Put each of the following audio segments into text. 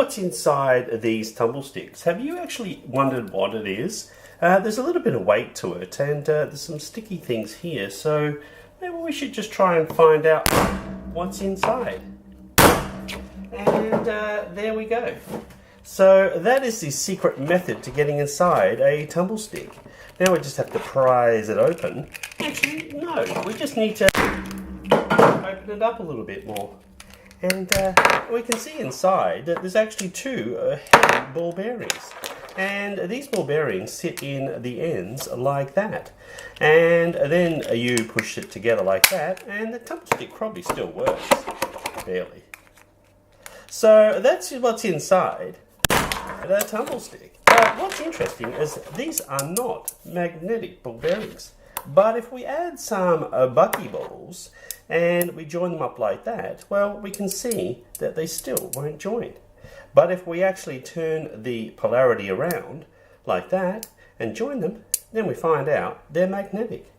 what's inside these tumble sticks. Have you actually wondered what it is? There's a little bit of weight to it, and there's some sticky things here, so maybe we should just try and find out what's inside. And there we go. So that is the secret method to getting inside a tumble stick. Now we just have to prise it open. Actually, no, we just need to open it up a little bit more. And we can see inside that there's actually two heavy ball bearings. And these ball bearings sit in the ends like that. And then you push it together like that, and the tumble stick probably still works. Barely. So that's what's inside the tumble stick. What's interesting is these are not magnetic ball bearings. But if we add some buckyballs and we join them up like that, well, we can see that they still won't join. But if we actually turn the polarity around like that and join them, then we find out they're magnetic.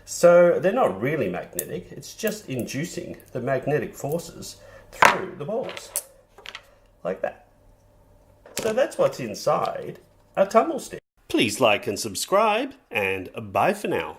So they're not really magnetic, it's just inducing the magnetic forces through the balls. Like that. So that's what's inside a tumble stick. Please like and subscribe, and bye for now.